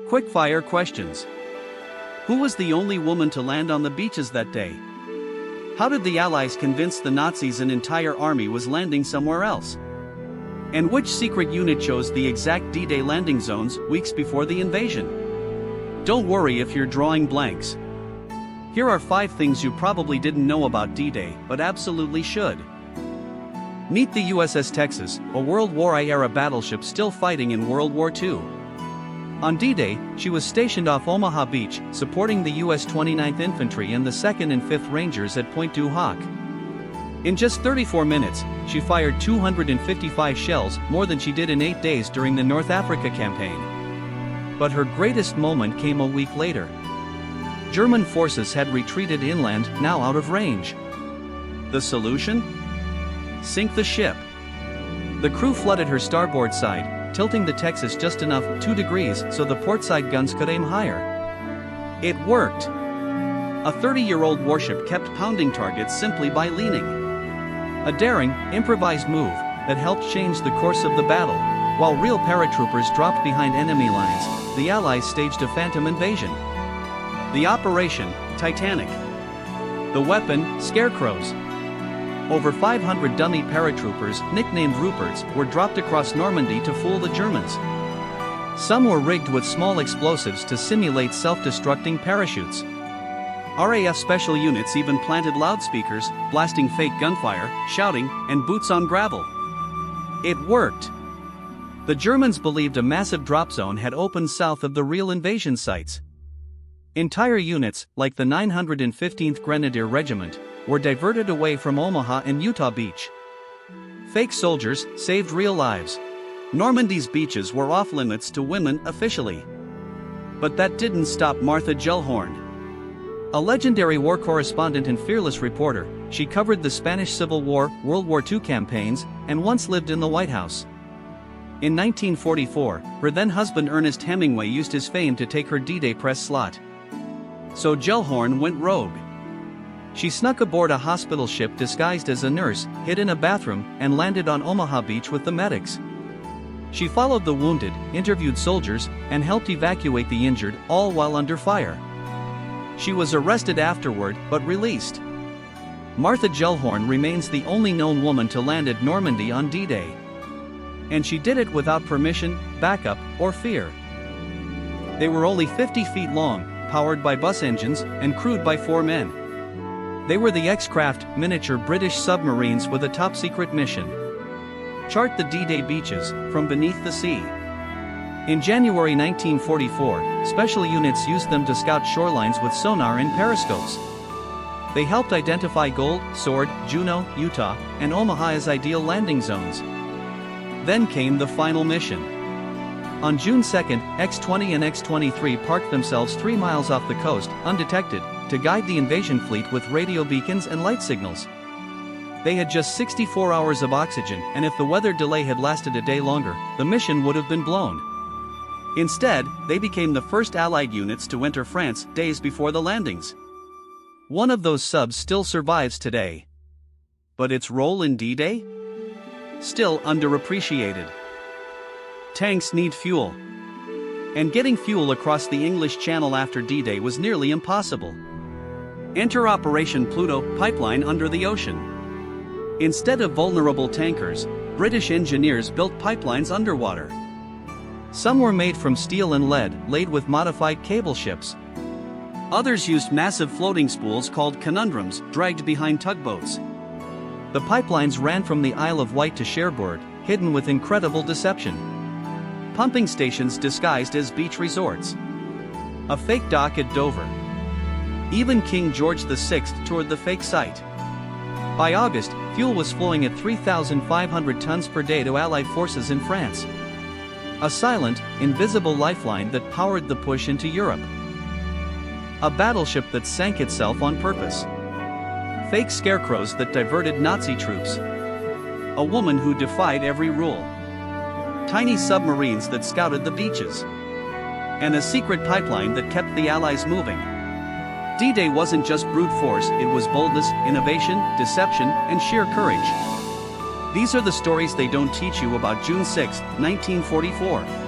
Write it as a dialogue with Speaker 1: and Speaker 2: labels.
Speaker 1: Quick-fire questions. Who was the only woman to land on the beaches that day? How did the Allies convince the Nazis an entire army was landing somewhere else? And which secret unit chose the exact D-Day landing zones weeks before the invasion? Don't worry if you're drawing blanks. Here are 5 things you probably didn't know about D-Day, but absolutely should. Meet the USS Texas, a World War I-era battleship still fighting in World War II. On D-Day, she was stationed off Omaha Beach, supporting the U.S. 29th Infantry and the 2nd and 5th Rangers at Point du Hoc. In just 34 minutes, she fired 255 shells, more than she did in 8 days during the North Africa campaign. But her greatest moment came a week later. German forces had retreated inland, now out of range. The solution? Sink the ship. The crew flooded her starboard side, tilting the Texas just enough, 2 degrees, so the portside guns could aim higher. It worked. A 30-year-old warship kept pounding targets simply by leaning. A daring, improvised move that helped change the course of the battle. While real paratroopers dropped behind enemy lines, the Allies staged a phantom invasion. The Operation Titanic. The weapon, scarecrows. Over 500 dummy paratroopers, nicknamed Ruperts, were dropped across Normandy to fool the Germans. Some were rigged with small explosives to simulate self-destructing parachutes. RAF special units even planted loudspeakers, blasting fake gunfire, shouting, and boots on gravel. It worked. The Germans believed a massive drop zone had opened south of the real invasion sites. Entire units, like the 915th Grenadier Regiment, were diverted away from Omaha and Utah Beach. Fake soldiers saved real lives. Normandy's beaches were off-limits to women officially. But that didn't stop Martha Gellhorn. A legendary war correspondent and fearless reporter, she covered the Spanish Civil War, World War II campaigns, and once lived in the White House. In 1944, her then-husband Ernest Hemingway used his fame to take her D-Day press slot. So Gellhorn went rogue. She snuck aboard a hospital ship disguised as a nurse, hid in a bathroom, and landed on Omaha Beach with the medics. She followed the wounded, interviewed soldiers, and helped evacuate the injured, all while under fire. She was arrested afterward, but released. Martha Gellhorn remains the only known woman to land at Normandy on D-Day. And she did it without permission, backup, or fear. They were only 50 feet long, powered by bus engines, and crewed by 4 men. They were the XCraft, miniature British submarines with a top-secret mission. Chart the D-Day beaches, from beneath the sea. In January 1944, special units used them to scout shorelines with sonar and periscopes. They helped identify Gold, Sword, Juneau, Utah, and Omaha as ideal landing zones. Then came the final mission. On June 2, X-20 and X-23 parked themselves 3 miles off the coast, undetected, to guide the invasion fleet with radio beacons and light signals. They had just 64 hours of oxygen, and if the weather delay had lasted a day longer, the mission would have been blown. Instead, they became the first Allied units to enter France days before the landings. One of those subs still survives today. But its role in D-Day? Still underappreciated. Tanks need fuel. And getting fuel across the English Channel after D-Day was nearly impossible. Enter Operation Pluto, pipeline under the ocean. Instead of vulnerable tankers, British engineers built pipelines underwater. Some were made from steel and lead, laid with modified cable ships. Others used massive floating spools called conundrums, dragged behind tugboats. The pipelines ran from the Isle of Wight to Cherbourg, hidden with incredible deception. Pumping stations disguised as beach resorts. A fake dock at Dover. Even King George VI toured the fake site. By August, fuel was flowing at 3,500 tons per day to Allied forces in France. A silent, invisible lifeline that powered the push into Europe. A battleship that sank itself on purpose. Fake scarecrows that diverted Nazi troops. A woman who defied every rule. Tiny submarines that scouted the beaches. And a secret pipeline that kept the Allies moving. D-Day wasn't just brute force, it was boldness, innovation, deception, and sheer courage. These are the stories they don't teach you about June 6, 1944.